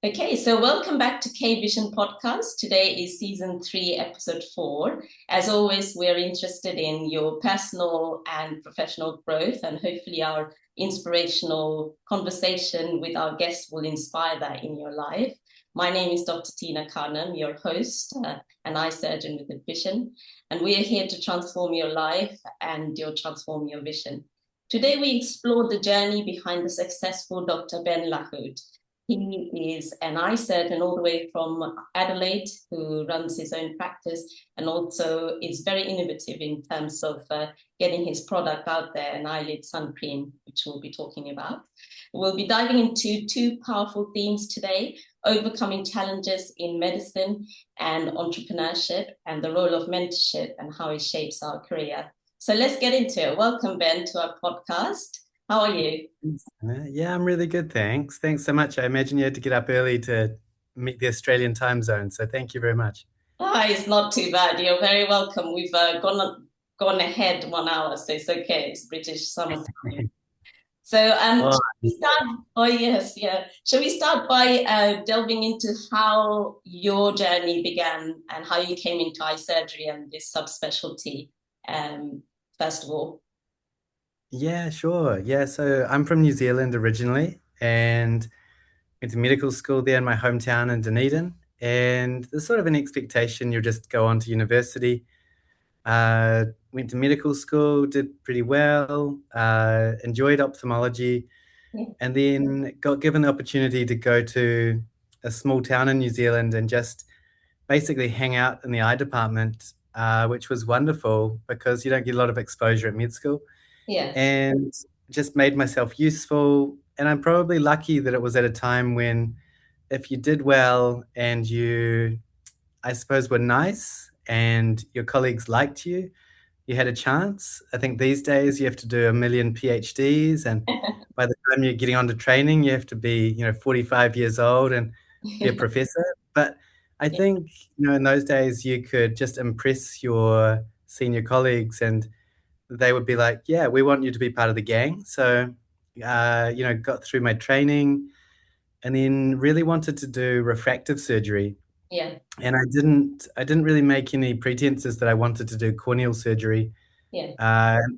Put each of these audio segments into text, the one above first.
Okay, so welcome back to K Vision Podcast. Today is season 3, episode 4. As always, we're interested in your personal and professional growth, and hopefully, our inspirational conversation with our guests will inspire that in your life. My name is Dr. Tina Khanam, your host, an eye surgeon with a vision, and we are here to transform your life and transform your vision. Today, we explore the journey behind the successful Dr. Ben Lahoud. He is an eye surgeon all the way from Adelaide who runs his own practice and also is very innovative in terms of getting his product out there, an eyelid sun cream, which we'll be talking about. We'll be diving into two powerful themes today: overcoming challenges in medicine and entrepreneurship, and the role of mentorship and how it shapes our career. So let's get into it. Welcome, Ben, to our podcast. How are you? Yeah, I'm really good, thanks. Thanks so much. I imagine you had to get up early to meet the Australian time zone, so thank you very much. It's not too bad. You're very welcome. We've gone ahead 1 hour, so it's okay. It's British summertime. So Oh, shall we start? Oh yes, yeah. Shall we start by delving into how your journey began and how you came into eye surgery and this subspecialty? Um, First of all. yeah, sure. Yeah, so I'm from New Zealand originally and went to medical school there in my hometown in Dunedin. And there's sort of an expectation you'll just go on to university. Went to medical school, did pretty well, enjoyed ophthalmology, Yeah, and then got given the opportunity to go to a small town in New Zealand and just basically hang out in the eye department, which was wonderful because you don't get a lot of exposure at med school, yeah, and just made myself useful. And I'm probably lucky that it was at a time when if you did well and you, I suppose, were nice and your colleagues liked you, you had a chance. I think these days you have to do a million PhDs, and by the time you're getting onto training, you have to be, 45 years old and be a professor. But I yeah, think, in those days you could just impress your senior colleagues and they would be like, yeah, we want you to be part of the gang. So, got through my training and then really wanted to do refractive surgery. yeah, And I didn't really make any pretenses that I wanted to do corneal surgery. yeah,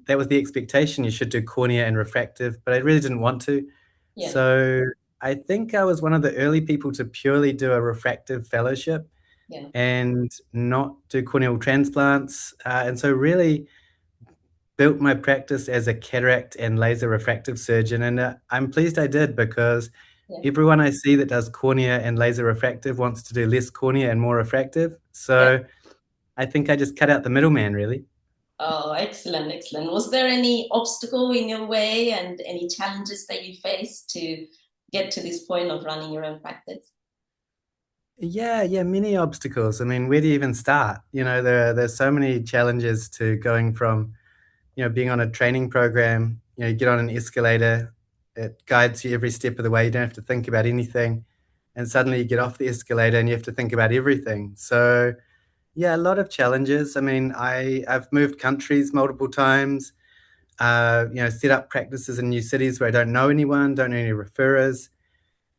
That was the expectation. You should do cornea and refractive, but I really didn't want to. yeah, So I think I was one of the early people to purely do a refractive fellowship yeah, and not do corneal transplants. And so really built my practice as a cataract and laser refractive surgeon. And I'm pleased I did because yeah, everyone I see that does cornea and laser refractive wants to do less cornea and more refractive. yeah. So I think I just cut out the middleman, really. Oh, excellent, excellent. Was there any obstacle in your way and any challenges that you faced to get to this point of running your own practice? Yeah, yeah, many obstacles. I mean, where do you even start? There's so many challenges to going from, being on a training program. You get on an escalator, it guides you every step of the way. You don't have to think about anything. And suddenly you get off the escalator and you have to think about everything. So, yeah, a lot of challenges. I mean, I've moved countries multiple times, set up practices in new cities where I don't know anyone, don't know any referrers.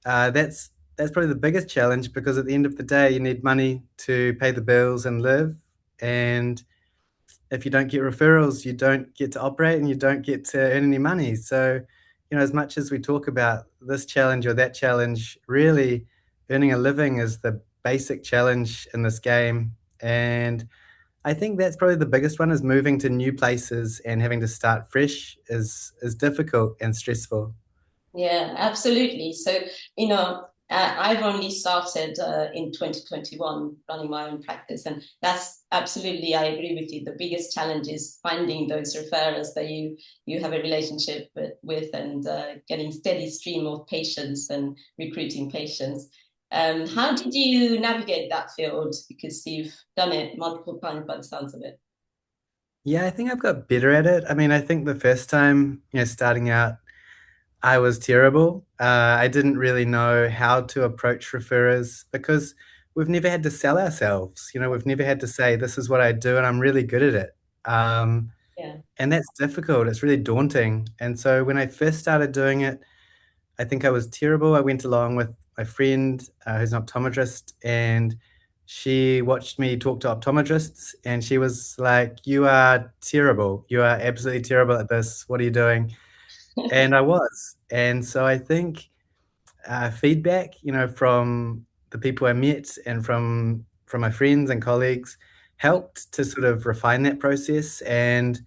That's probably the biggest challenge because at the end of the day, you need money to pay the bills and live. And if you don't get referrals, you don't get to operate and you don't get to earn any money. So, as much as we talk about this challenge or that challenge, really earning a living is the basic challenge in this game. And I think that's probably the biggest one is moving to new places and having to start fresh is difficult and stressful. Yeah, absolutely. So, I've only started in 2021 running my own practice, and that's absolutely, I agree with you. The biggest challenge is finding those referrers that you have a relationship with and getting steady stream of patients and recruiting patients. How did you navigate that field? Because you've done it multiple times by the sounds of it. Yeah, I think I've got better at it. I mean, I think the first time, starting out, I was terrible. I didn't really know how to approach referrers because we've never had to sell ourselves. We've never had to say, this is what I do and I'm really good at it. Yeah, And that's difficult. It's really daunting. And so when I first started doing it, I think I was terrible. I went along with my friend who's an optometrist, and she watched me talk to optometrists, and she was like, "You are terrible. You are absolutely terrible at this. What are you doing?" And I was. And so I think feedback, from the people I met and from my friends and colleagues helped to sort of refine that process. And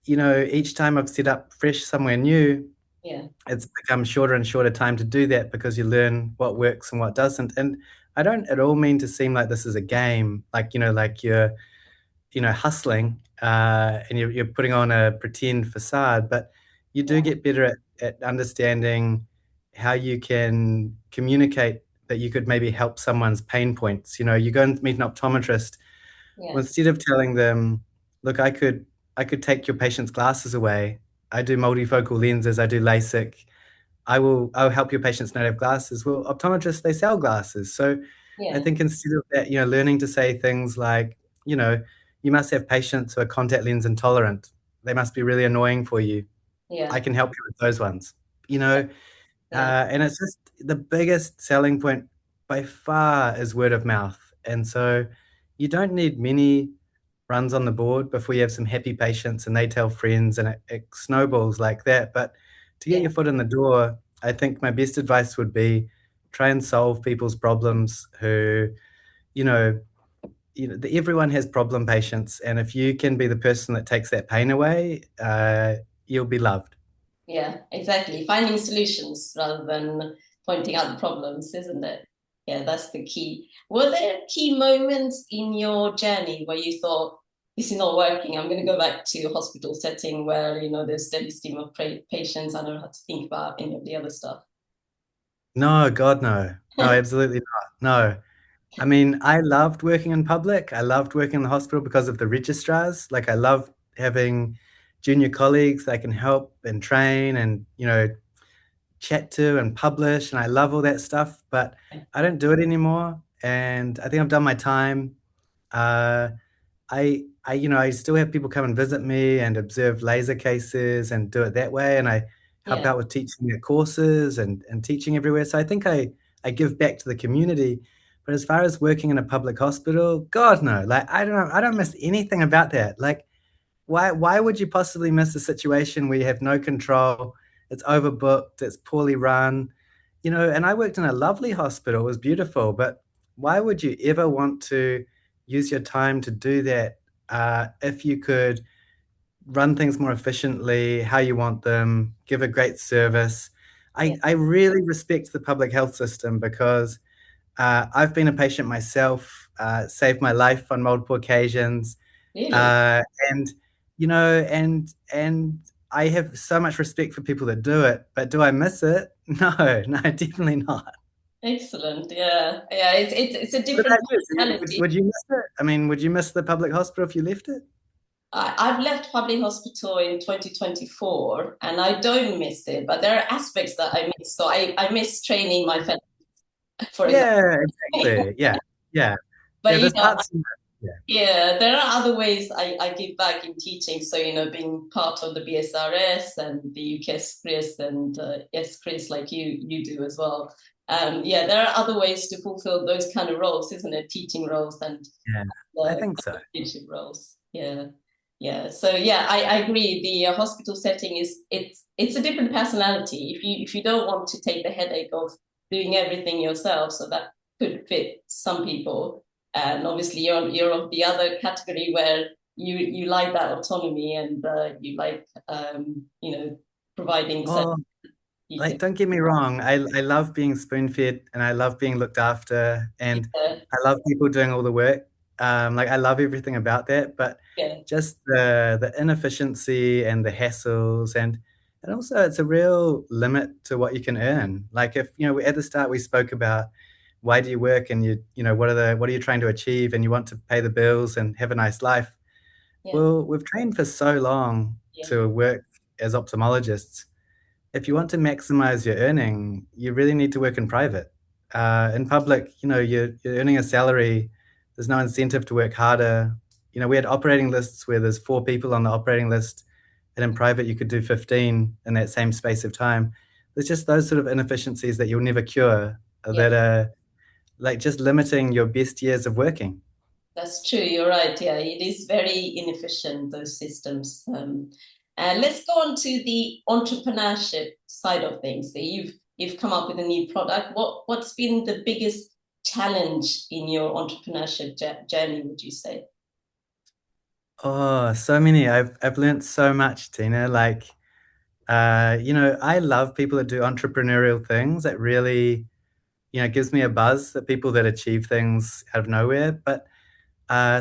each time I've set up fresh somewhere new, Yeah, it's become shorter and shorter time to do that because you learn what works and what doesn't. And I don't at all mean to seem like this is a game, like like you're hustling, and you're putting on a pretend facade, but you do yeah, get better at understanding how you can communicate that you could maybe help someone's pain points. You go and meet an optometrist. Well, yeah, instead of telling them, look, I could take your patient's glasses away. I do multifocal lenses, I do LASIK. I'll help your patients not have glasses. Well, optometrists, they sell glasses. So I yeah, think instead of that, learning to say things like, you know, you must have patients who are contact lens intolerant. They must be really annoying for you. I yeah, can help you with those ones. You know, yeah, and it's just the biggest selling point by far is word of mouth. And so you don't need many runs on the board before you have some happy patients and they tell friends and it snowballs like that. But to get yeah, your foot in the door, I think my best advice would be try and solve people's problems who, you know, everyone has problem patients. And if you can be the person that takes that pain away, you'll be loved. yeah, exactly. Finding solutions rather than pointing out the problems, isn't it? Yeah, that's the key. Were there key moments in your journey where you thought, this is not working, I'm going to go back to a hospital setting where, there's steady stream of patients, I don't have to think about any of the other stuff? No, God, no. No, absolutely not. No. I mean, I loved working in public. I loved working in the hospital because of the registrars. Like, I love having junior colleagues that I can help and train and, chat to and publish. And I love all that stuff, but I don't do it anymore. And I think I've done my time. Uh, I still have people come and visit me and observe laser cases and do it that way. And I help Yeah, out with teaching at courses and teaching everywhere. So I think I give back to the community. But as far as working in a public hospital, God no. Like I don't know, I don't miss anything about that. Like why would you possibly miss a situation where you have no control? It's overbooked, it's poorly run, and I worked in a lovely hospital, it was beautiful, but why would you ever want to use your time to do that if you could run things more efficiently, how you want them, give a great service? yeah, I really respect the public health system because I've been a patient myself, saved my life on multiple occasions, really. uh, and and I have so much respect for people that do it, but do I miss it? No, no, definitely not. Excellent. Yeah, yeah. It's a What different about you? So would, mentality. would you miss it? I mean, would you miss the public hospital if you left it? I've left public hospital in 2024 and I don't miss it, but there are aspects that I miss. So I miss training my fellows, for example. Yeah, exactly. Yeah, yeah, yeah. But There's parts. Yeah. yeah, there are other ways I give back in teaching. So, being part of the BSRS and the UKS Chris and yes, Chris, like you do as well. Yeah, there are other ways to fulfill those kind of roles, isn't it? Teaching roles and Yeah, I think so. leadership roles. Yeah, yeah. So yeah, I agree. The hospital setting it's a different personality. If you don't want to take the headache of doing everything yourself, so that could fit some people. And obviously, you're of the other category where you like that autonomy and you like providing service. Oh, You like, can, don't get me wrong. I love being spoon-fed and I love being looked after and yeah, I love people doing all the work. Like I love everything about that, but yeah, just the inefficiency and the hassles and also it's a real limit to what you can earn. Like if, at the start we spoke about why do you work and what are you trying to achieve and you want to pay the bills and have a nice life. yeah, Well, we've trained for so long yeah, to work as ophthalmologists. If you want to maximize your earning, you really need to work in private. In public, you're earning a salary. There's no incentive to work harder. We had operating lists where there's 4 people on the operating list, and in private you could do 15 in that same space of time. there's just those sort of inefficiencies that you'll never cure Yeah. that are like just limiting your best years of working. That's true. You're right. Yeah, it is very inefficient, those systems. And let's go on to the entrepreneurship side of things. So you've come up with a new product. What's been the biggest challenge in your entrepreneurship journey, would you say? Oh, so many. I've learned so much, Tina. Like, I love people that do entrepreneurial things. That really, gives me a buzz. That people that achieve things out of nowhere. But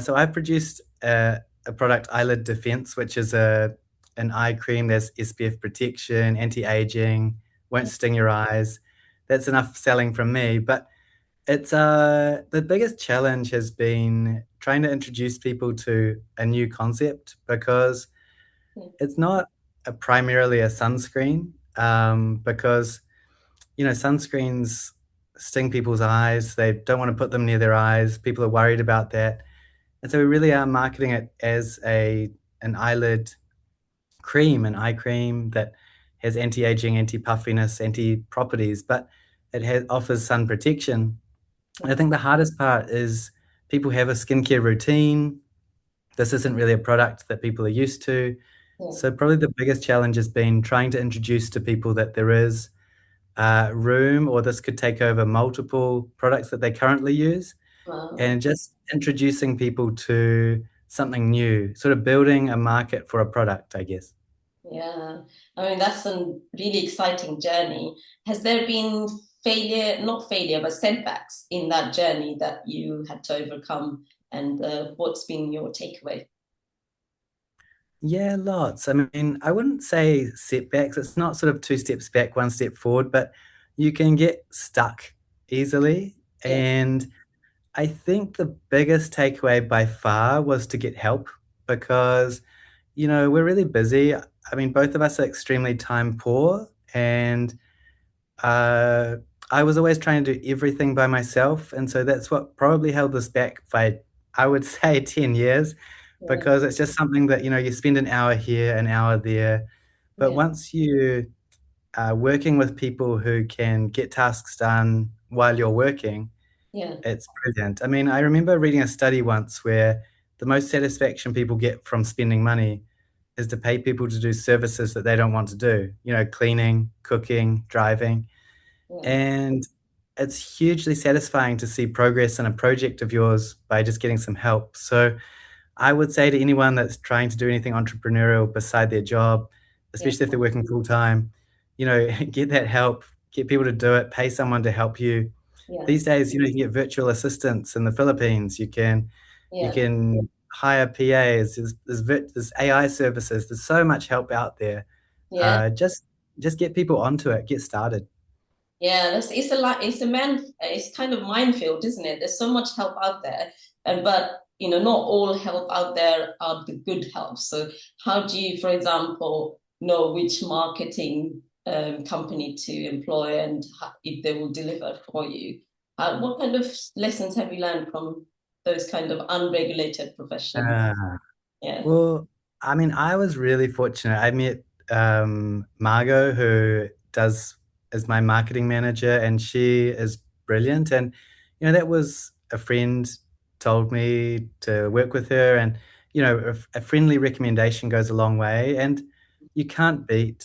so I've produced a product, Eyelid Defense, which is a an eye cream. There's SPF protection, anti-aging, won't sting your eyes. That's enough selling from me. But it's the biggest challenge has been trying to introduce people to a new concept because Yeah. it's not primarily a sunscreen. Because sunscreens sting people's eyes. They don't want to put them near their eyes. People are worried about that. And so we really are marketing it as an eyelid cream, an eye cream that has anti-aging, anti-puffiness, anti-properties, but offers sun protection. And I think the hardest part is people have a skincare routine. This isn't really a product that people are used to. Yeah. So probably the biggest challenge has been trying to introduce to people that there is room, or this could take over multiple products that they currently use, Wow. and just introducing people to something new, sort of building a market for a product, I guess. Yeah. I mean, that's a really exciting journey. Has there been failure, not failure, but setbacks in that journey that you had to overcome? And what's been your takeaway? Yeah, lots. I mean, I wouldn't say setbacks. It's not sort of two steps back, one step forward, but you can get stuck easily. Yeah. And I think the biggest takeaway by far was to get help because, we're really busy. I mean, both of us are extremely time poor, and uh, I was always trying to do everything by myself. And so that's what probably held us back by, I would say, 10 years, Yeah. because it's just something that, you spend an hour here, an hour there. But Yeah. once you are working with people who can get tasks done while you're working, Yeah. it's brilliant. I mean, I remember reading a study once where the most satisfaction people get from spending money is to pay people to do services that they don't want to do, cleaning, cooking, driving. Yeah. And it's hugely satisfying to see progress in a project of yours by just getting some help. So I would say to anyone that's trying to do anything entrepreneurial beside their job, Yeah. especially if they're working full time, get that help, get people to do it, pay someone to help you. Yeah. These days, you can get virtual assistants in the Philippines. You Yeah. can hire PAs. There's AI services. There's so much help out there. Yeah. Just get people onto it. Get started. Yeah, it's a lot. It's kind of minefield, isn't it? There's so much help out there, and but not all help out there are the good help. So how do you, for example, know which marketing company to employ and if they will deliver for you? What kind of lessons have you learned from those kind of unregulated professions? Uh, Yeah, Well, I mean, I was really fortunate. I met Margot, who does is my marketing manager, and she is brilliant. And that was a friend told me to work with her, and a friendly recommendation goes a long way. And you can't beat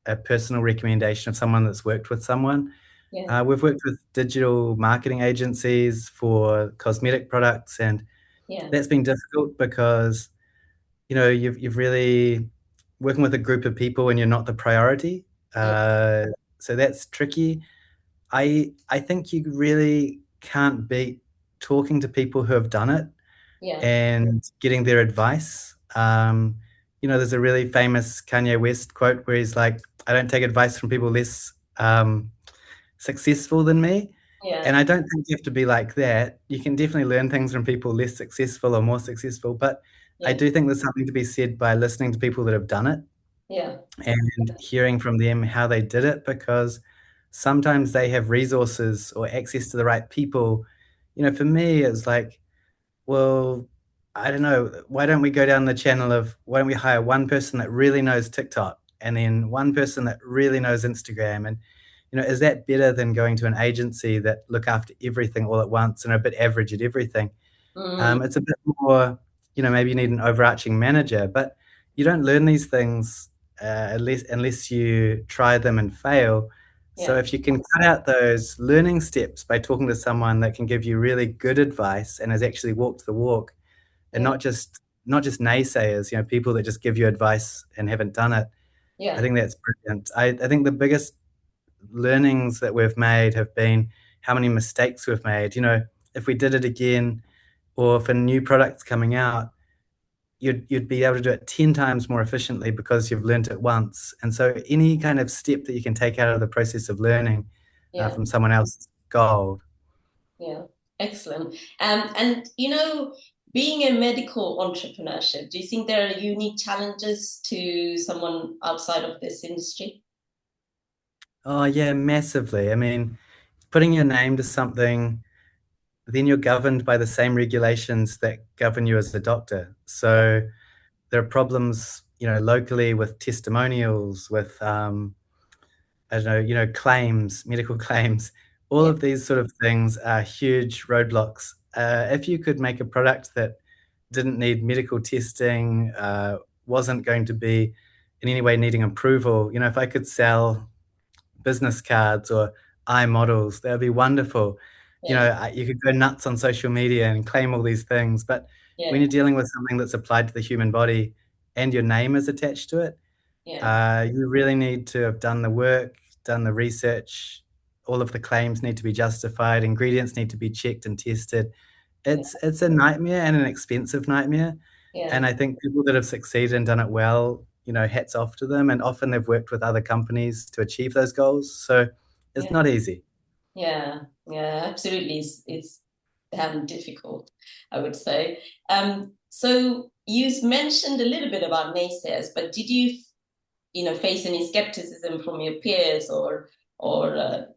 a personal recommendation of someone that's worked with someone. yeah, We've worked with digital marketing agencies for cosmetic products, and yeah, that's been difficult because you've really working with a group of people and you're not the priority. yeah, So that's tricky. I think you really can't beat talking to people who have done it yeah, and getting their advice. There's a really famous Kanye West quote where he's like, "I don't take advice from people less successful than me." yeah, And I don't think you have to be like that. You can definitely learn things from people less successful or more successful, but I yeah, do think there's something to be said by listening to people that have done it yeah, and hearing from them how they did it, because sometimes they have resources or access to the right people. For me, it's like, well, I don't know, why don't we go down the channel of why don't we hire one person that really knows TikTok and then one person that really knows Instagram. And, is that better than going to an agency that look after everything all at once and are a bit average at everything? Mm, It's a bit more, maybe you need an overarching manager, but you don't learn these things unless you try them and fail. So yeah, if you can cut out those learning steps by talking to someone that can give you really good advice and has actually walked the walk, and yeah, not just naysayers, people that just give you advice and haven't done it. I yeah, think that's brilliant. I think the biggest learnings that we've made have been how many mistakes we've made. If we did it again, or if a new product's coming out, you'd be able to do it 10 times more efficiently because you've learned it once. And so any kind of step that you can take out of the process of learning yeah, from someone else is gold. yeah. Excellent. And being a medical entrepreneurship, do you think there are unique challenges to someone outside of this industry? Oh yeah, massively. I mean, putting your name to something, then you're governed by the same regulations that govern you as a doctor. Yeah, So there are problems, locally with testimonials, with I don't know, claims, medical claims. All yeah, of these sort of things are huge roadblocks. If you could make a product that didn't need medical testing, wasn't going to be in any way needing approval, if I could sell business cards or eye models, that would be wonderful. yeah, You could go nuts on social media and claim all these things, but when yeah, you're dealing with something that's applied to the human body and your name is attached to it, yeah, you really need to have done the work, done the research. All of the claims need to be justified. Ingredients need to be checked and tested. yeah, It's a nightmare and an expensive nightmare. yeah, And I think people that have succeeded and done it well, hats off to them. And often they've worked with other companies to achieve those goals. So it's yeah, not easy. yeah, yeah. Absolutely, it's difficult, I would say. So you mentioned a little bit about naysayers, but did you face any skepticism from your peers or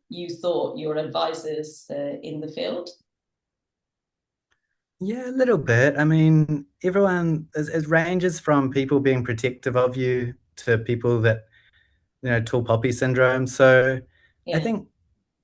you thought your advisors in the field? Yeah, a little bit. I mean, everyone, it ranges from people being protective of you to people that, tall poppy syndrome. So I Yeah, think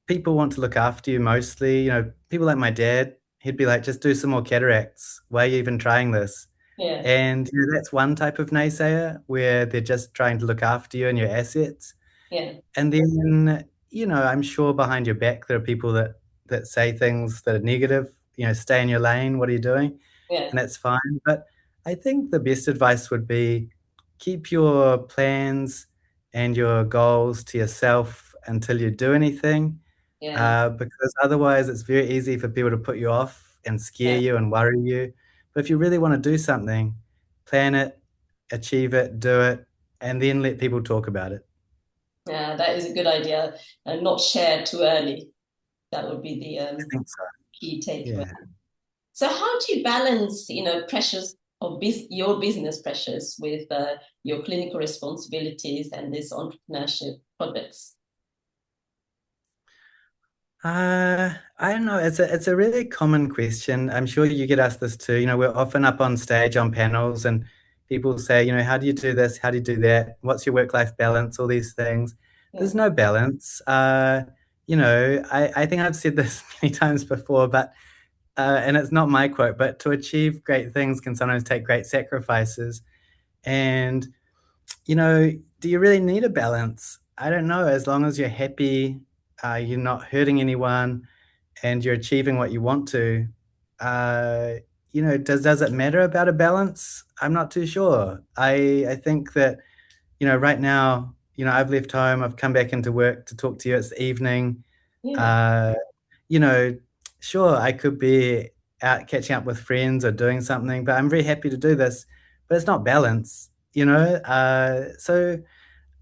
people want to look after you mostly. People like my dad, he'd be like, just do some more cataracts. Why are you even trying this? yeah, And that's one type of naysayer where they're just trying to look after you and your assets. yeah, And then, I'm sure behind your back there are people that say things that are negative, stay in your lane, what are you doing? yeah, And that's fine. But I think the best advice would be keep your plans and your goals to yourself until you do anything, yeah, because otherwise it's very easy for people to put you off and scare yeah. you and worry you. But if you really want to do something, plan it, achieve it, do it, and then let people talk about it. Yeah, that is a good idea. And not share too early. That would be the I think so. key takeaway. Yeah. So how do you balance, pressures of your business pressures with your clinical responsibilities and this entrepreneurship projects? I don't know. It's a really common question. I'm sure you get asked this too. We're often up on stage on panels and people say, how do you do this? How do you do that? What's your work-life balance? All these things. Yeah, There's no balance. I think I've said this many times before, but and it's not my quote, but to achieve great things can sometimes take great sacrifices. And, do you really need a balance? I don't know. As long as you're happy, you're not hurting anyone and you're achieving what you want to, uh, does it matter about a balance? I'm not too sure. I think that, right now, I've left home, I've come back into work to talk to you. It's the evening. yeah, Uh, you know, sure, I could be out catching up with friends or doing something, but I'm very happy to do this. But it's not balance, so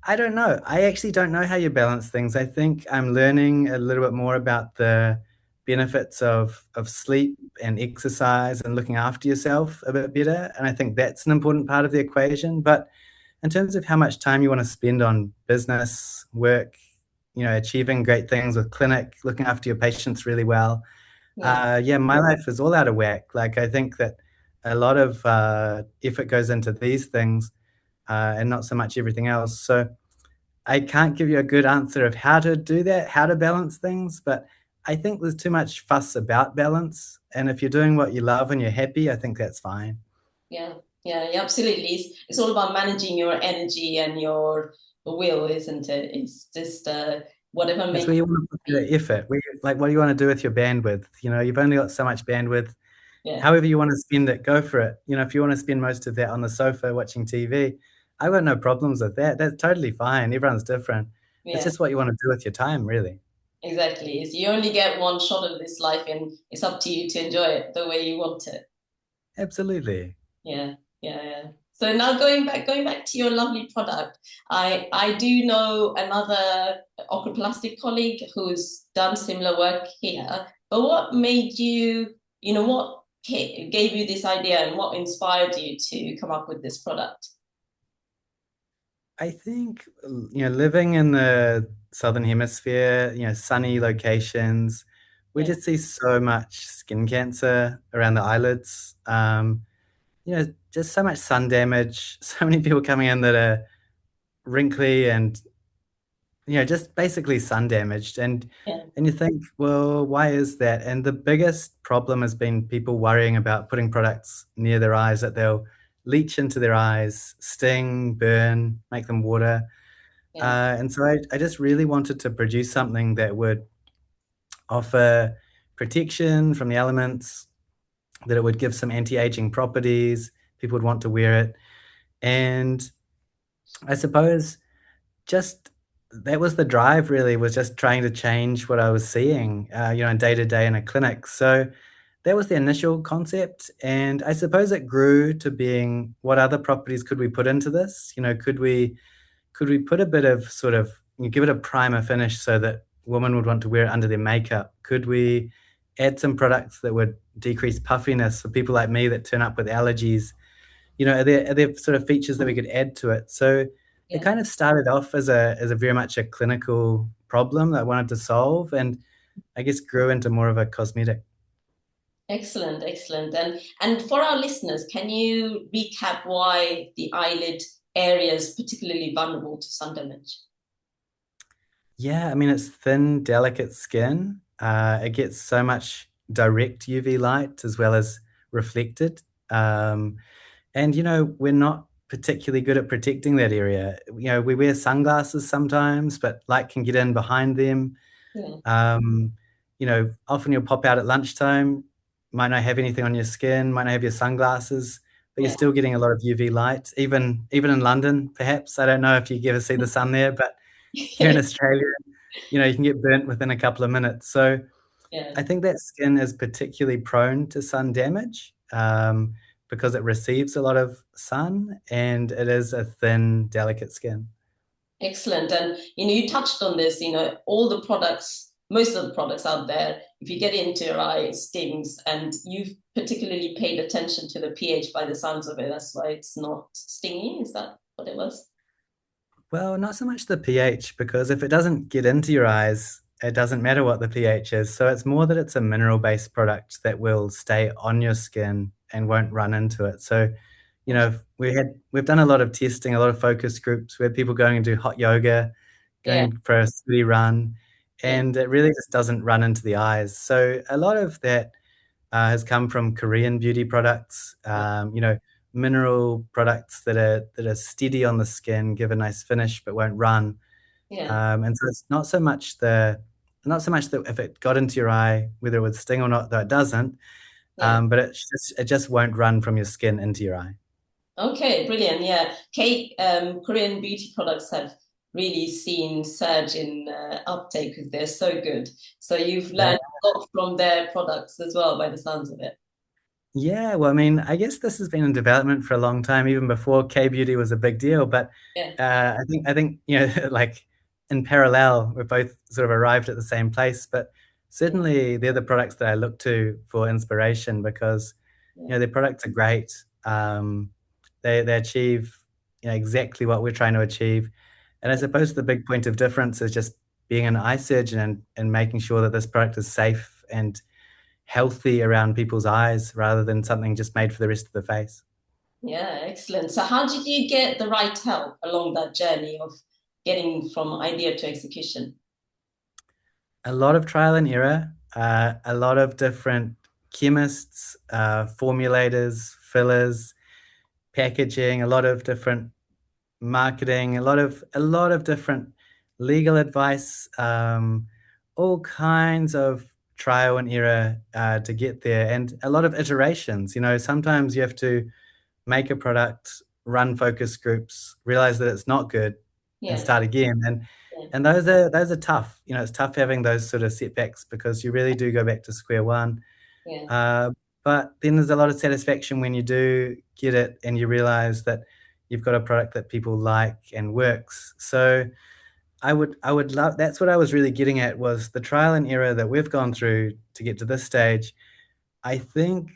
I don't know. I actually don't know how you balance things. I think I'm learning a little bit more about the benefits of sleep and exercise and looking after yourself a bit better, and I think that's an important part of the equation. But in terms of how much time you want to spend on business, work, achieving great things with clinic, looking after your patients really well, yeah, yeah, my life is all out of whack. Like, I think that a lot of effort goes into these things, and not so much everything else. So I can't give you a good answer of how to do that, how to balance things, but I think there's too much fuss about balance. And if you're doing what you love and you're happy, I think that's fine. Yeah, yeah, absolutely. It's all about managing your energy and your will, isn't it? It's just whatever It's makes where you want to put you your effort. Like, what do you want to do with your bandwidth? You've only got so much bandwidth. yeah, However you want to spend it, go for it. If you want to spend most of that on the sofa watching TV, I've got no problems with that. That's totally fine. Everyone's different. It's yeah, just what you want to do with your time, really. exactly. Is you only get one shot of this life, and it's up to you to enjoy it the way you want it. Absolutely. Yeah, yeah, yeah. So now going back to your lovely product, I do know another oculoplastic colleague who's done similar work here. But what made you, what gave you this idea and what inspired you to come up with this product? I think, living in the Southern Hemisphere, sunny locations, we Yeah, just see so much skin cancer around the eyelids. Just so much sun damage, so many people coming in that are wrinkly and, just basically sun damaged. yeah, And you think, well, why is that? And the biggest problem has been people worrying about putting products near their eyes that they'll leach into their eyes, sting, burn, make them water. yeah, And so I just really wanted to produce something that would offer protection from the elements, that it would give some anti-aging properties. People would want to wear it. And I suppose just that was the drive, really, was just trying to change what I was seeing, in day to day in a clinic. So that was the initial concept. And I suppose it grew to being, what other properties could we put into this? Could we put a bit of sort of, give it a primer finish so that women would want to wear it under their makeup? Could we add some products that would decrease puffiness for people like me that turn up with allergies? Are there sort of features that we could add to it? So it yeah. kind of started off as a very much a clinical problem that I wanted to solve, and I guess grew into more of a cosmetic. Excellent, excellent. And for our listeners, can you recap why the eyelid area is particularly vulnerable to sun damage? Yeah, I mean, it's thin, delicate skin. It gets so much direct UV light as well as reflected. And, we're not particularly good at protecting that area. We wear sunglasses sometimes, but light can get in behind them. Yeah, Um, often you'll pop out at lunchtime, might not have anything on your skin, might not have your sunglasses, but you're yeah, still getting a lot of UV light, even in London, perhaps. I don't know if you ever see the sun there, but here in Australia, you can get burnt within a couple of minutes. So yeah. I think that skin is particularly prone to sun damage, because it receives a lot of sun and it is a thin, delicate skin. Excellent. And you touched on this, all the products, most of the products out there, if you get into your eye, it stings. And you've particularly paid attention to the pH by the sounds of it. That's why it's not stingy. Is that what it was? Well, not so much the pH, because if it doesn't get into your eyes, it doesn't matter what the pH is. So it's more that it's a mineral-based product that will stay on your skin and won't run into it. So, we've done a lot of testing, a lot of focus groups where people going and do hot yoga, Yeah, going for a city run, yeah, and it really just doesn't run into the eyes. So a lot of that has come from Korean beauty products, mineral products that are steady on the skin, give a nice finish but won't run. yeah, And so it's not so much that if it got into your eye, whether it would sting or not, though it doesn't, yeah. but it just won't run from your skin into your eye. Okay, brilliant. Yeah, Korean beauty products have really seen surge in uptake because they're so good. So you've They learned a lot from their products as well, by the sounds of it. Yeah, well, I mean, I guess this has been in development for a long time, even before K beauty was a big deal. But Yeah, I think like in parallel, we've both sort of arrived at the same place. But yeah, certainly, they're the products that I look to for inspiration because yeah, their products are great. They achieve exactly what we're trying to achieve, and I yeah, suppose the big point of difference is just being an eye surgeon and making sure that this product is safe and healthy around people's eyes rather than something just made for the rest of the face. Yeah, excellent. So how did you get the right help along that journey of getting from idea to execution? A lot of trial and error, a lot of different chemists, formulators, fillers, packaging, a lot of different marketing, a lot of different legal advice, all kinds of trial and error to get there, and a lot of iterations. Sometimes you have to make a product, run focus groups, realize that it's not good, and Yeah, start again. And yeah, and those are tough. It's tough having those sort of setbacks because you really do go back to square one. yeah, Uh, but then there's a lot of satisfaction when you do get it and you realize that you've got a product that people like and works. So I would love that's what I was really getting at was the trial and error that we've gone through to get to this stage. I think,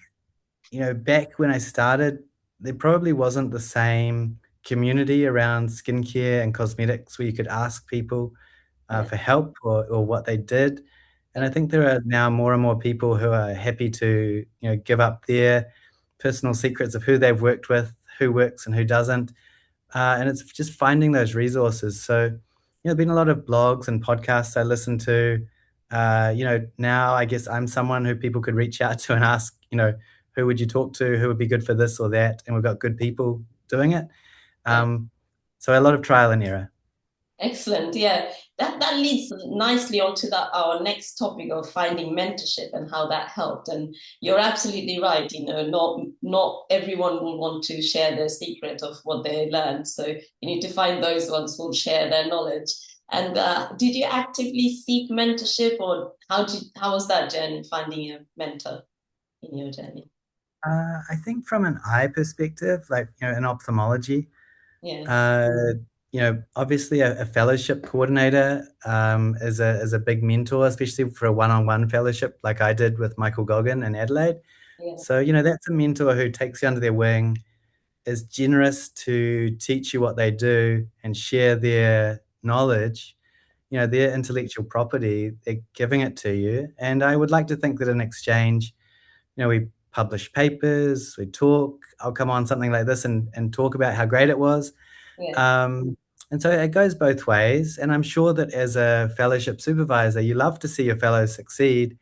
back when I started, there probably wasn't the same community around skincare and cosmetics where you could ask people yeah, for help or what they did. And yeah, I think there are now more and more people who are happy to, give up their personal secrets of who they've worked with, who works and who doesn't. And it's just finding those resources. So, been a lot of blogs and podcasts I listen to. Now I guess I'm someone who people could reach out to and ask, who would you talk to? Who would be good for this or that? And we've got good people doing it. yeah. Um, so a lot of trial and error. Excellent. Yeah, that leads nicely onto that our next topic of finding mentorship and how that helped. And you're absolutely right. Not everyone will want to share their secret of what they learned. So you need to find those ones who'll share their knowledge. And did you actively seek mentorship, or how was that journey finding a mentor in your journey? I think from an eye perspective, like, in ophthalmology, Yeah, uh, obviously a fellowship coordinator is a big mentor, especially for a one-on-one fellowship like I did with Michael Goggin in Adelaide. yeah, So, that's a mentor who takes you under their wing, is generous to teach you what they do and share their knowledge, their intellectual property. They're giving it to you. And I would like to think that in exchange, we publish papers, we talk. I'll come on something like this and talk about how great it was. yeah, Um, and so it goes both ways. And I'm sure that as a fellowship supervisor, you love to see your fellows succeed,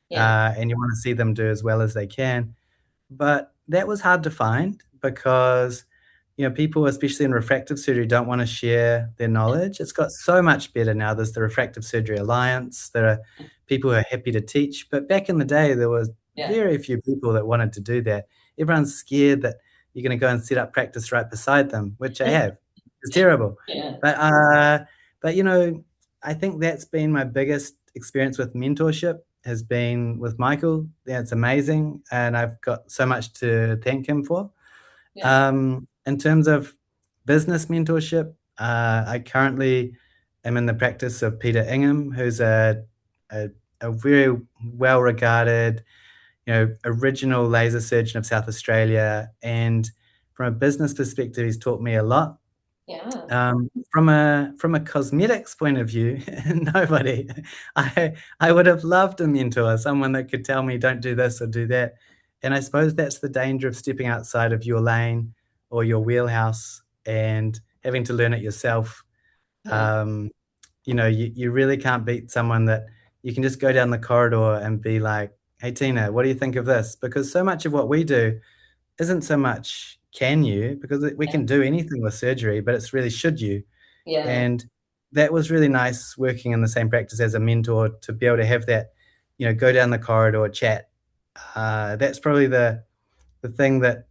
yeah, and you want to see them do as well as they can. But that was hard to find because, people, especially in refractive surgery, don't want to share their knowledge. It's got so much better now. There's the Refractive Surgery Alliance. There are people who are happy to teach. But back in the day, there was yeah, very few people that wanted to do that. Everyone's scared that you're going to go and set up practice right beside them, which I have. It's terrible. yeah, But I think that's been my biggest experience with mentorship has been with Michael. Yeah, it's amazing, and I've got so much to thank him for. yeah, In terms of business mentorship, I currently am in the practice of Peter Ingham, who's a, a very well-regarded, original laser surgeon of South Australia, and from a business perspective, he's taught me a lot. yeah, From a cosmetics point of view, nobody. I would have loved a mentor, someone that could tell me don't do this or do that. And I suppose that's the danger of stepping outside of your lane or your wheelhouse and having to learn it yourself. yeah. Um, you really can't beat someone that you can just go down the corridor and be like, "Hey Tina, what do you think of this?" Because so much of what we do isn't so much can you, because we can do anything with surgery, but it's really should you. Yeah. And that was really nice working in the same practice as a mentor to be able to have that, go down the corridor, chat. That's probably the thing that,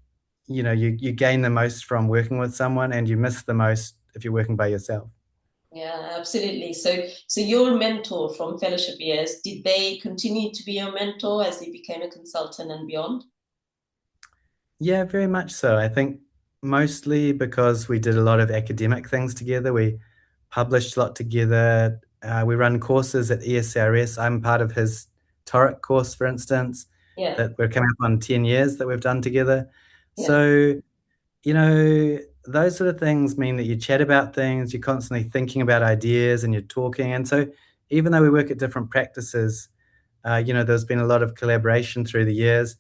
you gain the most from working with someone and you miss the most if you're working by yourself. Yeah, absolutely. So your mentor from fellowship years, did they continue to be your mentor as you became a consultant and beyond? Yeah, very much so. I think mostly because we did a lot of academic things together. We published a lot together. We run courses at ESRS. I'm part of his toric course, for instance, Yeah, that we're coming up on 10 years that we've done together. yeah, So, those sort of things mean that you chat about things, you're constantly thinking about ideas and you're talking. And so, even though we work at different practices, there's been a lot of collaboration through the years.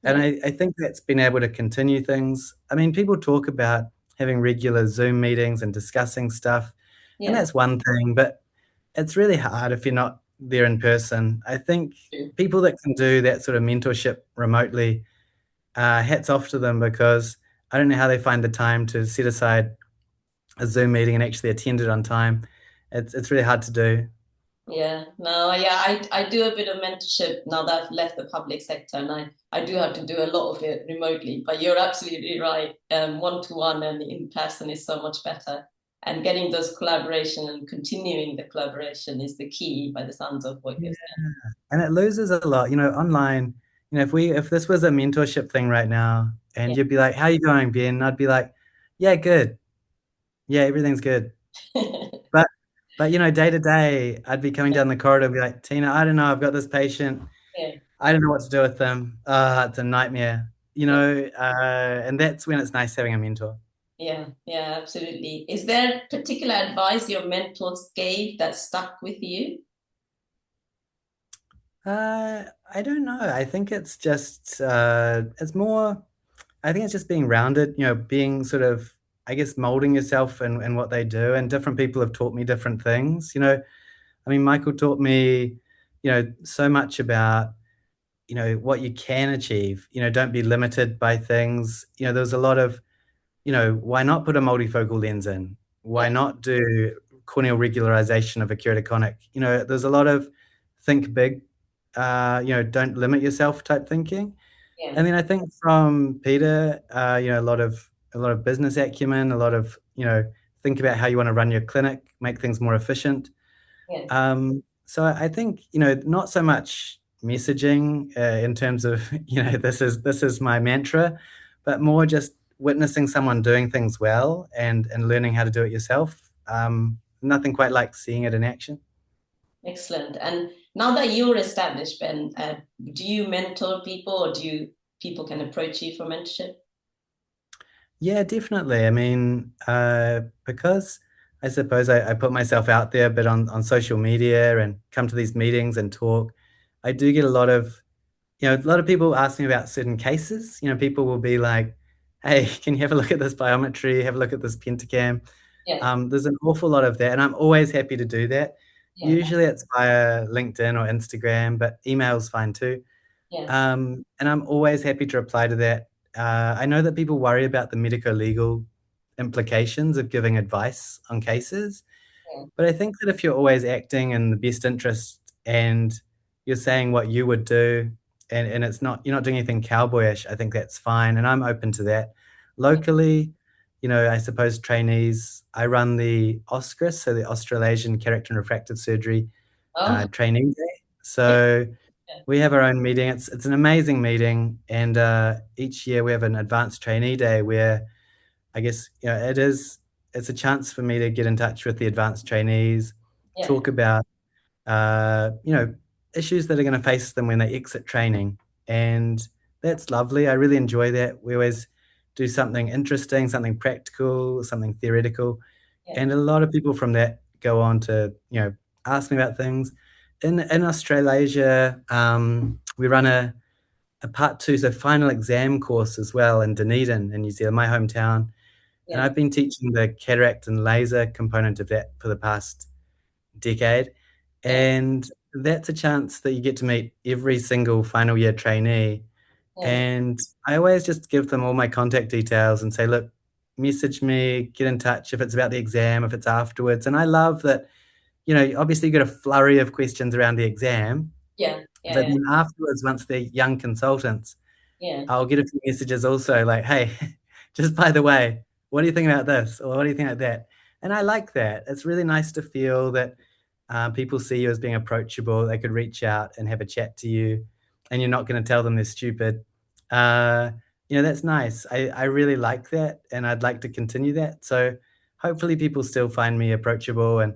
And Yeah. I think that's been able to continue things. I mean, people talk about having regular Zoom meetings and discussing stuff, and Yeah. that's one thing, but it's really hard if you're not there in person. I think people that can do that sort of mentorship remotely, hats off to them because I don't know how they find the time to set aside a Zoom meeting and actually attend it on time. It's really hard to do. Yeah, no, yeah, I do a bit of mentorship now that I've left the public sector, and I do have to do a lot of it remotely. But you're absolutely right. One to one and in person is so much better. And getting those collaboration and continuing the collaboration is the key by the sounds of what you're Yeah. saying. And it loses a lot, online. If this was a mentorship thing right now, and Yeah. you'd be like, "How you going, Ben?" I'd be like, "Yeah, good. Yeah, everything's good." But day to day, I'd be coming down the corridor and be like, "Tina, I don't know. I've got this patient. Yeah, I don't know what to do with them. It's a nightmare." yeah, And that's when it's nice having a mentor. yeah, yeah, absolutely. Is there particular advice your mentors gave that stuck with you? I don't know. I think it's just it's more. I think it's just being rounded, being sort of, I guess, molding yourself and what they do. And different people have taught me different things. I mean, Michael taught me, so much about, what you can achieve. Don't be limited by things. There's a lot of, why not put a multifocal lens in? Why Yeah, not do corneal regularization of a keratoconich? There's a lot of think big, don't limit yourself type thinking. yeah, And then I think from Peter, a lot of business acumen, a lot of, think about how you want to run your clinic, make things more efficient. yeah. So I think, not so much messaging in terms of, this is my mantra, but more just witnessing someone doing things well and learning how to do it yourself. Nothing quite like seeing it in action. Excellent. And now that you're established, Ben, do you mentor people or people can approach you for mentorship? Yeah, definitely. I mean, because I suppose I put myself out there a bit on social media and come to these meetings and talk, I do get a lot of people ask me about certain cases. People will be like, "Hey, can you have a look at this biometry? Have a look at this pentacam?" Yeah, There's an awful lot of that, and I'm always happy to do that. yeah, Usually it's via LinkedIn or Instagram, but email's fine too. yeah, And I'm always happy to reply to that. I know that people worry about the medico-legal implications of giving advice on cases, yeah, but I think that if you're always acting in the best interest and you're saying what you would do, and you're not doing anything cowboyish, I think that's fine, and I'm open to that. yeah. Locally, I suppose trainees, I run the AUSCRIS, so the Australasian Cataract and Refractive Surgery Oh, trainee day. yeah, So yeah, we have our own meeting. It's an amazing meeting, and each year we have an advanced trainee day where I guess it's a chance for me to get in touch with the advanced trainees, yeah, talk about uh, you know issues that are going to face them when they exit training, and that's lovely. I really enjoy that. We always do something interesting, something practical, something theoretical, yeah, and a lot of people from that go on to ask me about things. In Australasia, we run a part two, so final exam course as well in Dunedin in New Zealand, my hometown. And yeah, I've been teaching the cataract and laser component of that for the past decade. yeah, And that's a chance that you get to meet every single final year trainee. yeah, And I always just give them all my contact details and say, look, message me, get in touch if it's about the exam, if it's afterwards. And I love that, obviously you get a flurry of questions around the exam, yeah, but yeah, then afterwards, once they're young consultants, yeah, I'll get a few messages also like, hey, just by the way, what do you think about this? Or what do you think about that? And I like that. It's really nice to feel that people see you as being approachable. They could reach out and have a chat to you, and you're not going to tell them they're stupid. Uh, that's nice. I really like that, and I'd like to continue that. So hopefully people still find me approachable and,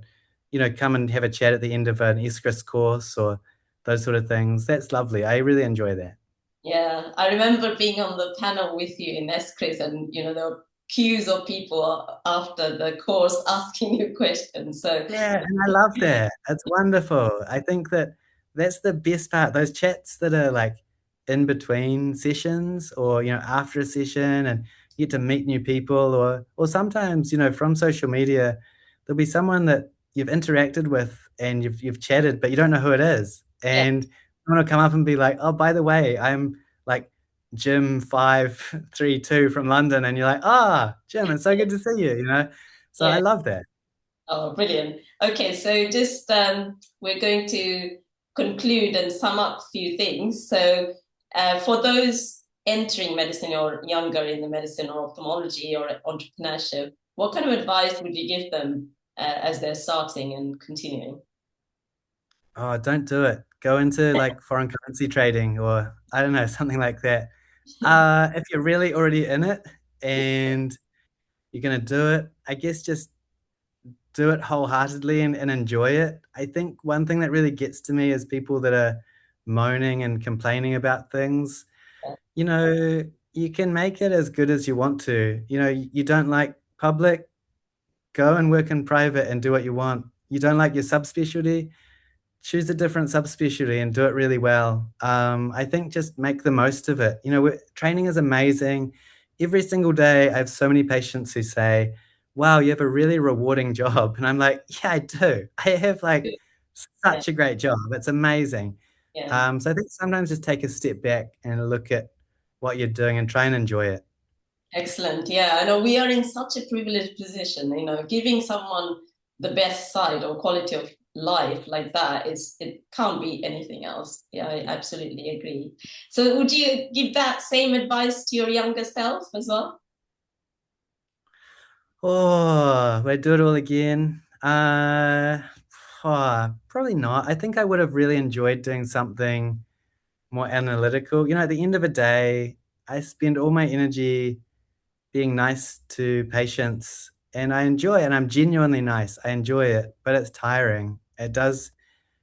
come and have a chat at the end of an ESCRIS course or those sort of things. That's lovely. I really enjoy that. yeah. I remember being on the panel with you in S-Chris, and there were queues of people after the course asking you questions. So Yeah, and I love that. It's wonderful. I think that that's the best part. Those chats that are like in between sessions or, after a session, and you get to meet new people, or sometimes, from social media, there'll be someone that you've interacted with and you've chatted, but you don't know who it is. Yeah. And someone will come up and be like, "Oh, by the way, I'm like Jim 532 from London," and you're like, "Ah, Jim, it's so good to see you." So I Yeah. love that. Oh, brilliant. Okay, so just we're going to conclude and sum up a few things. So, for those entering medicine or younger in the medicine or ophthalmology or entrepreneurship, what kind of advice would you give them as they're starting and continuing? Oh, don't do it. Go into like foreign currency trading, or I don't know, something like that. If you're really already in it and you're gonna do it, I guess just do it wholeheartedly and enjoy it. I think one thing that really gets to me is people that are moaning and complaining about things. You know, you can make it as good as you want to. You don't like public, go and work in private and do what you want. You don't like your subspecialty, choose a different subspecialty and do it really well. I think just make the most of it. Training is amazing. Every single day, I have so many patients who say, "Wow, you have a really rewarding job." And I'm like, "Yeah, I do. I have like Yeah, such a great job. It's amazing." yeah. So I think sometimes just take a step back and look at what you're doing and try and enjoy it. Excellent. Yeah, I know we are in such a privileged position, giving someone the best side or quality of life like that is it can't be anything else. Yeah, I absolutely agree. So would you give that same advice to your younger self as well? Oh, would I do it all again? Probably not. I think I would have really enjoyed doing something more analytical. At the end of the day, I spend all my energy being nice to patients and I enjoy it and I'm genuinely nice. I enjoy it, but it's tiring. It does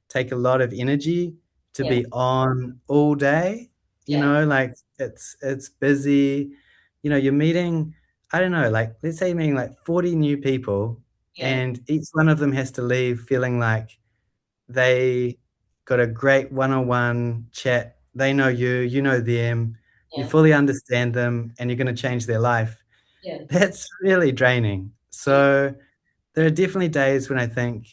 take a lot of energy to Yeah, be on all day. yeah, Like it's busy. You're meeting, I don't know, like let's say you're meeting like 40 new people yeah, and each one of them has to leave feeling like they got a great one-on-one chat. They know you, you know them, you yeah, fully understand them, and you're going to change their life. yeah, That's really draining. yeah, So there are definitely days when I think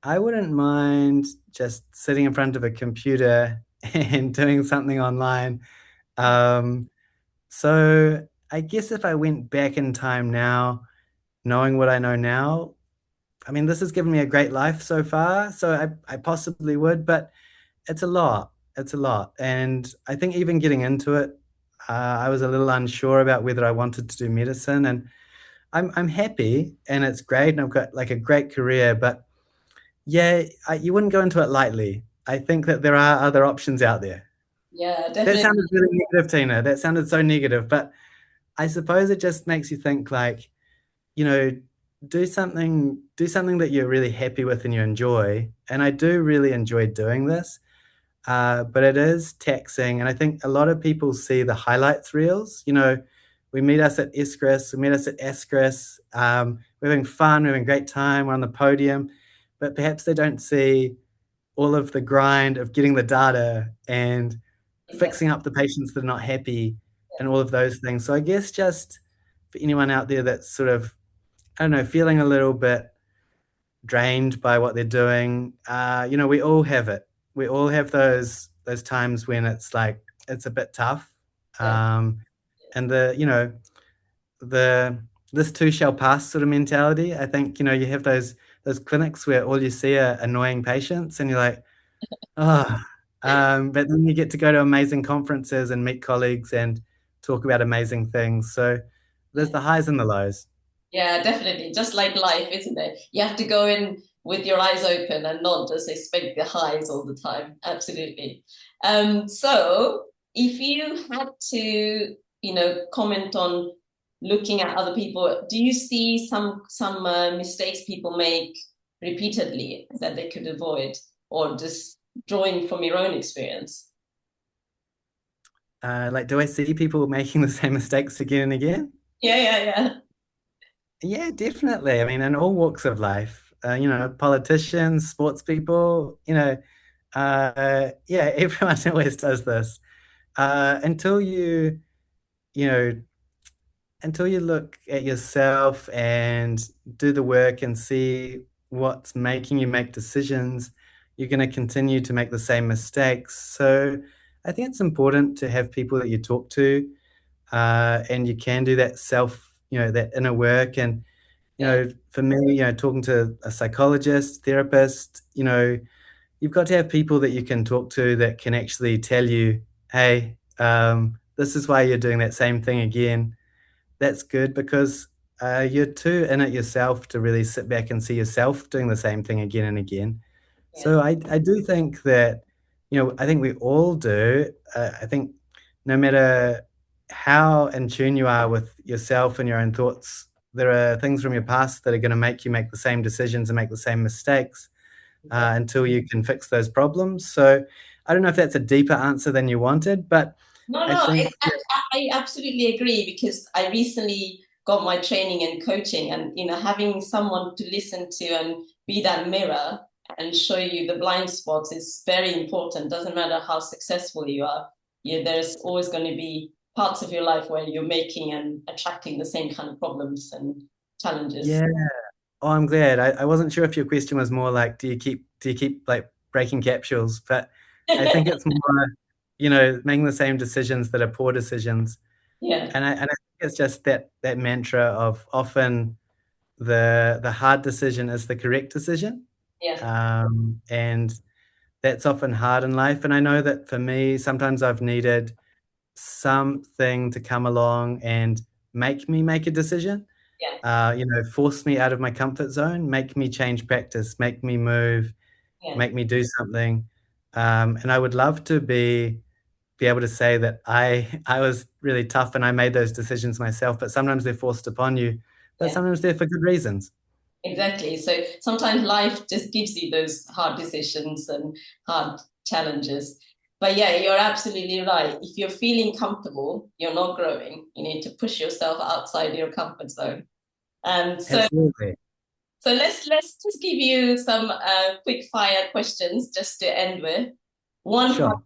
I wouldn't mind just sitting in front of a computer and doing something online. Um, so I guess if I went back in time now, knowing what I know now, I mean, this has given me a great life so far. So I possibly would, but it's a lot. It's a lot. And I think even getting into it, I was a little unsure about whether I wanted to do medicine. And I'm happy and it's great. And I've got like a great career. But yeah, you wouldn't go into it lightly. I think that there are other options out there. yeah, That definitely. sounded really negative, Tina. That sounded so negative. But I suppose it just makes you think like, you know, do something that you're really happy with and you enjoy. And I do really enjoy doing this. But it is taxing. And I think a lot of people see the highlights reels. We meet us at Escris, we meet us at Ascris. We're having fun, we're having a great time, we're on the podium, but perhaps they don't see all of the grind of getting the data and Exactly. fixing up the patients that are not happy and all of those things. So I guess just for anyone out there that's sort of, I don't know, feeling a little bit drained by what they're doing. We all have it. We all have those times when it's like it's a bit tough. Yeah, Um, and the this too shall pass sort of mentality. I think you have those clinics where all you see are annoying patients, and you're like, oh. But then you get to go to amazing conferences and meet colleagues and talk about amazing things. So there's yeah. the highs and the lows. Yeah, definitely. Just like life, isn't it? You have to go in with your eyes open and not just expect the highs all the time. Absolutely. So if you had to, comment on looking at other people, do you see some mistakes people make repeatedly that they could avoid, or just drawing from your own experience? Like, do I see people making the same mistakes again and again? Yeah, yeah, yeah. Yeah, definitely. I mean, in all walks of life, politicians, sports people, yeah, everyone always does this. until you know, until you look at yourself and do the work and see what's making you make decisions, you're going to continue to make the same mistakes. So I think it's important to have people that you talk to, and you can do that that inner work. And, Yeah, for me, talking to a psychologist, therapist, you've got to have people that you can talk to that can actually tell you, hey, this is why you're doing that same thing again. That's good because you're too in it yourself to really sit back and see yourself doing the same thing again and again. yeah, So I do think that, I think we all do. I think no matter how in tune you are with yourself and your own thoughts, there are things from your past that are going to make you make the same decisions and make the same mistakes exactly. until you can fix those problems. So I don't know if that's a deeper answer than you wanted, but No, I no, think that, I absolutely agree because I recently got my training in coaching, and having someone to listen to and be that mirror and show you the blind spots is very important. Doesn't matter how successful you are, there's always going to be parts of your life where you're making and attracting the same kind of problems and challenges. yeah. Oh, I'm glad. I wasn't sure if your question was more like, do you keep like breaking capsules? But I think it's more, making the same decisions that are poor decisions. Yeah, And I think it's just that mantra of often the hard decision is the correct decision. yeah, And that's often hard in life. And I know that for me, sometimes I've needed something to come along and make me make a decision, yeah, force me out of my comfort zone, make me change practice, make me move, yeah, make me do something. And I would love to be able to say that I was really tough and I made those decisions myself, but sometimes they're forced upon you, but yeah. sometimes they're for good reasons. Exactly. So sometimes life just gives you those hard decisions and hard challenges. But yeah, you're absolutely right. If you're feeling comfortable, you're not growing. You need to push yourself outside your comfort zone. So Absolutely. so let's just give you some quick fire questions just to end with. One habit Sure.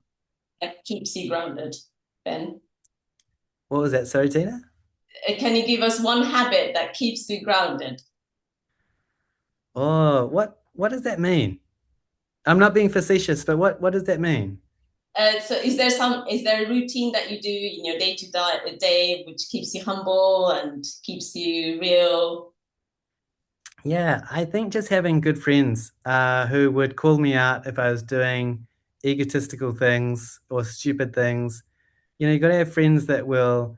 that keeps you grounded, Ben. What was that? Sorry, Tina? Can you give us one habit that keeps you grounded? Oh, what does that mean? I'm not being facetious, but what does that mean? So is there a routine that you do in your day to day which keeps you humble and keeps you real? Yeah, I think just having good friends who would call me out if I was doing egotistical things or stupid things. You got to have friends that will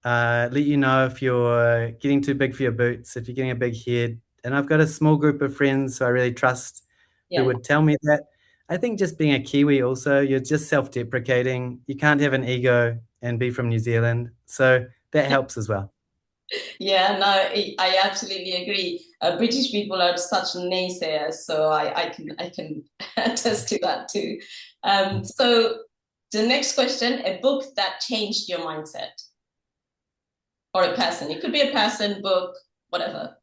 let you know if you're getting too big for your boots, if you're getting a big head. And I've got a small group of friends who I really trust who Yeah, would tell me that. I think just being a Kiwi also, you're just self-deprecating. You can't have an ego and be from New Zealand. So that helps as well. yeah, no, I absolutely agree. British people are such naysayers, so I can attest to that too. So the next question: a book that changed your mindset, or a person? It could be a person, book, whatever.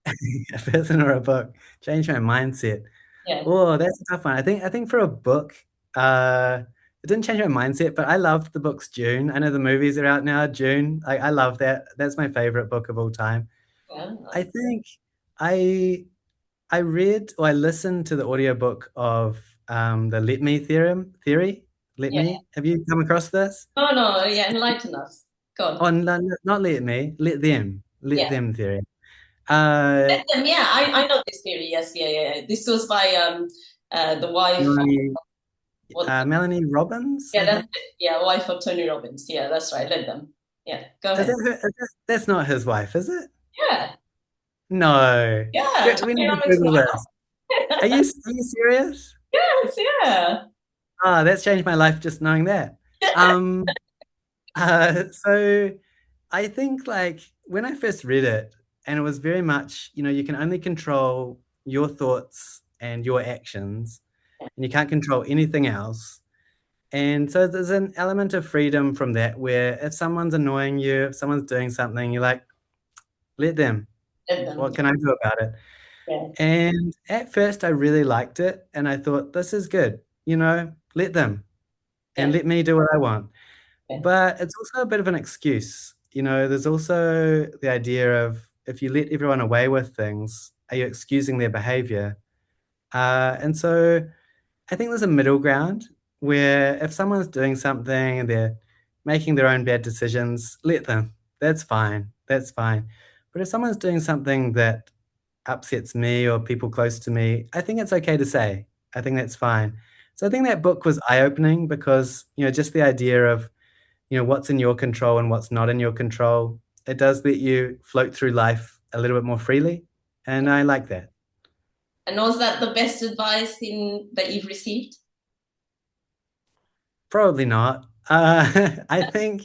A person or a book. Change my mindset. Yeah, Oh, that's a tough one. I think for a book, it didn't change my mindset, but I loved the books June. I know the movies are out now, June. I love that. That's my favorite book of all time. yeah, I think I I read or I listened to the audiobook of the Let Me theory. Let yeah. Me. Have you come across this? No, no, yeah. Enlighten us. Go on. Oh, no, no, not Let Me, Let Them. Let Yeah. Them theory. Uh, Yeah, I know this theory. Yes, yeah, yeah. This was by the wife. Melanie, What? Melanie Robbins, Yeah, I that's think. it. Yeah, wife of Tony Robbins. Yeah, that's right. Let them. Yeah, go Is ahead. that that's not his wife, is it? Yeah, No. yeah. We Tony need to Robbins' Google this. Are wife. you serious? Yes, yeah, Ah, that's changed my life just knowing that. Um, so I think like when I first read it, and it was very much, you can only control your thoughts and your actions, and you can't control anything else. And so there's an element of freedom from that where if someone's annoying you, if someone's doing something, you're like, let them. let them. What can I do about it? Yeah, And at first, I really liked it. And I thought, this is good. Let them and yeah, let me do what I want. Yeah. but it's also a bit of an excuse. There's also the idea of if you let everyone away with things, are you excusing their behavior? And so I think there's a middle ground where if someone's doing something and they're making their own bad decisions, let them. That's fine. That's fine. But if someone's doing something that upsets me or people close to me, I think it's okay to say. I think that's fine. So I think that book was eye-opening because, just the idea of, what's in your control and what's not in your control, it does let you float through life a little bit more freely. And I like that. And was that the best advice in that you've received? Probably not. I think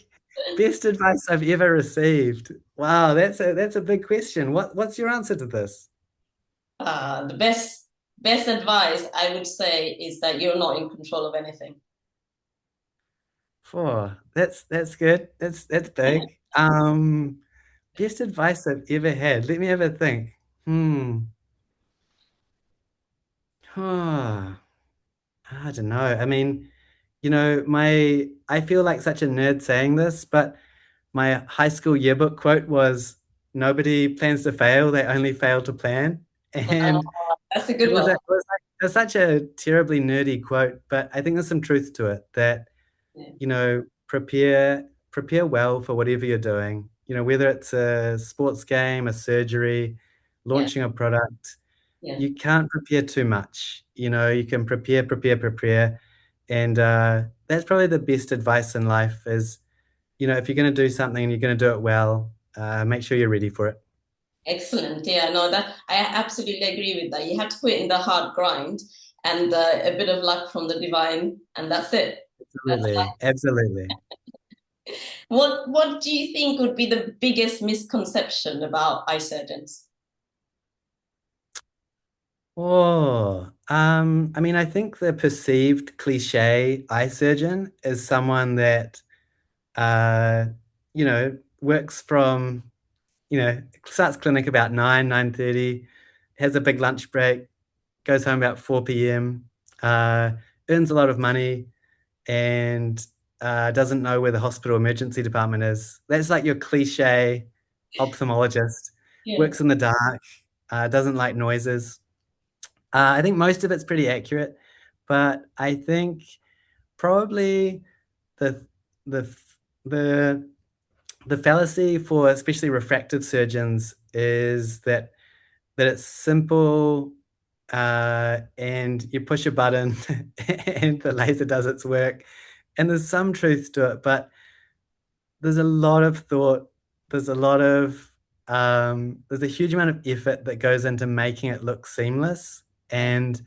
best advice I've ever received. Wow, that's a big question. What's your answer to this? The best advice I would say is that you're not in control of anything. Oh, that's good. That's big. Best advice I've ever had. Let me have a think. Hmm. Huh. I don't know. I mean, I feel like such a nerd saying this, but my high school yearbook quote was, "Nobody plans to fail; they only fail to plan." Uh, And that's a good one. it was such a terribly nerdy quote, but I think there's some truth to it that, Yeah, prepare well for whatever you're doing. Whether it's a sports game, a surgery, yeah, launching a product, yeah. you can't prepare too much. You can prepare, prepare, prepare. And that's probably the best advice in life is, if you're going to do something and you're going to do it well, make sure you're ready for it. Excellent. Yeah, no, that I absolutely agree with that. You have to put in the hard grind and a bit of luck from the divine, and that's it. That's Absolutely. Absolutely. what do you think would be the biggest misconception about eye surgeons? I mean, I think the perceived cliche eye surgeon is someone that, uh, works from, starts clinic about 9:30, has a big lunch break, goes home about 4 p.m., uh, earns a lot of money, and doesn't know where the hospital emergency department is. That's like your cliche ophthalmologist, Yeah, works in the dark, doesn't like noises. I think most of it's pretty accurate, but I think probably the the the the fallacy for especially refractive surgeons is that it's simple, and you push a button and the laser does its work. And there's some truth to it, but there's a lot of thought. There's a lot of there's a huge amount of effort that goes into making it look seamless. yeah, And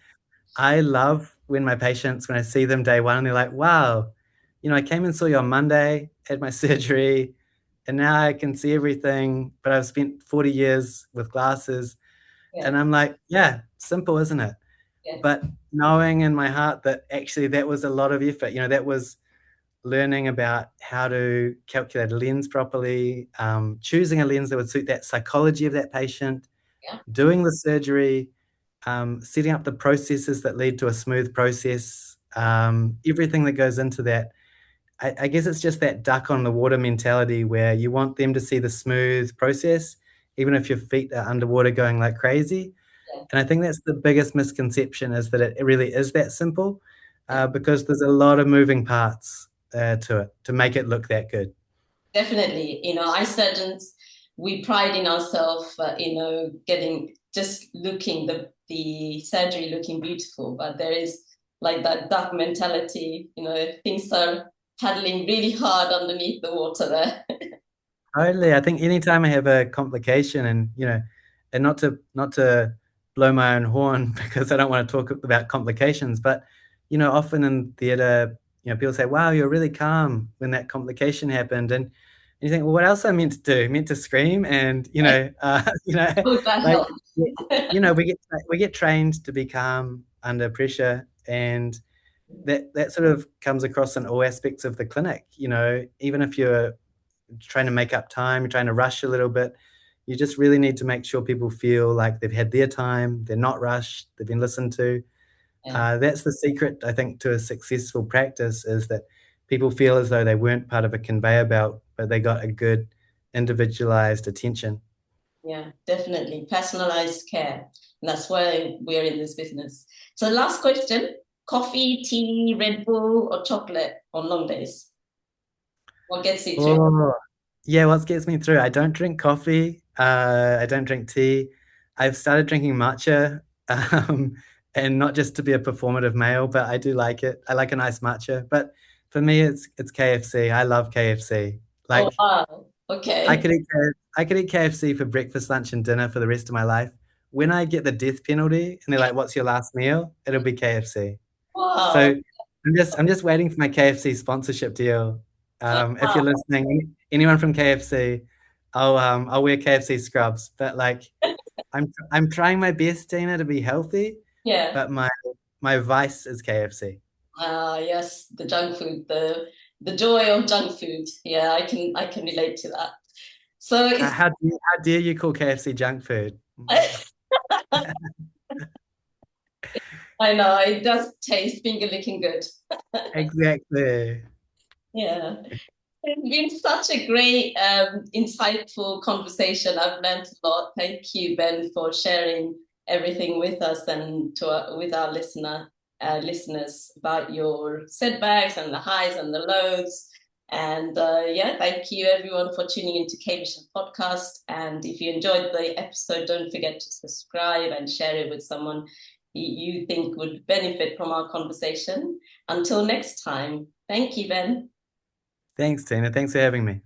I love when my patients, when I see them day one, and they're like, wow, I came and saw you on Monday, had my surgery, and now I can see everything, but I've spent 40 years with glasses. yeah, And I'm like, yeah, simple, isn't it? yeah, But knowing in my heart that actually that was a lot of effort, that was learning about how to calculate a lens properly, choosing a lens that would suit that psychology of that patient, yeah, doing the surgery, setting up the processes that lead to a smooth process, everything that goes into that. I guess it's just that duck on the water mentality where you want them to see the smooth process, even if your feet are underwater going like crazy. yeah, And I think that's the biggest misconception is that it really is that simple, yeah. because there's a lot of moving parts to it to make it look that good. Definitely. Eye surgeons, we pride in ourselves, getting just looking the surgery looking beautiful, but there is like that duck mentality. Things are paddling really hard underneath the water there. Totally. I think anytime I have a complication and not to blow my own horn because I don't want to talk about complications, but often in theater, people say, wow, you're really calm when that complication happened. And you think, well, what else am I meant to do? Meant to scream? And Would that like help? we get trained to be calm under pressure, and that sort of comes across in all aspects of the clinic. Even if you're trying to make up time, you're trying to rush a little bit. You just really need to make sure people feel like they've had their time, they're not rushed, they've been listened to. Yeah, That's the secret, I think, to a successful practice is that people feel as though they weren't part of a conveyor belt, but they got a good individualized attention. Yeah, definitely. Personalized care. And that's why we're in this business. So last question, coffee, tea, Red Bull, or chocolate on long days? What gets you through? Oh, yeah, what gets me through? I don't drink coffee. I don't drink tea. I've started drinking matcha, um, and not just to be a performative male, but I do like it. I like a nice matcha. But for me, it's KFC. I love KFC. Oh, Like wow. Okay. I could eat KFC for breakfast, lunch, and dinner for the rest of my life. When I get the death penalty and they're like, "What's your last meal?" It'll be KFC. Wow. So I'm just waiting for my KFC sponsorship deal. If Wow. you're listening, anyone from KFC, I'll wear KFC scrubs. But like I'm trying my best, Tina, to be healthy, Yeah. but my vice is KFC. Yes, the junk food, the joy of junk food. Yeah, I can relate to that. So it's How dare you call KFC junk food? I know it does taste finger licking good. Exactly. Yeah. It's been such a great, insightful conversation. I've learned a lot. Thank you, Ben, for sharing everything with us and with our listeners about your setbacks and the highs and the lows. And yeah, thank you everyone for tuning into K Vision Podcast. And if you enjoyed the episode, don't forget to subscribe and share it with someone you think would benefit from our conversation. Until next time, thank you, Ben. Thanks, Tina. Thanks for having me.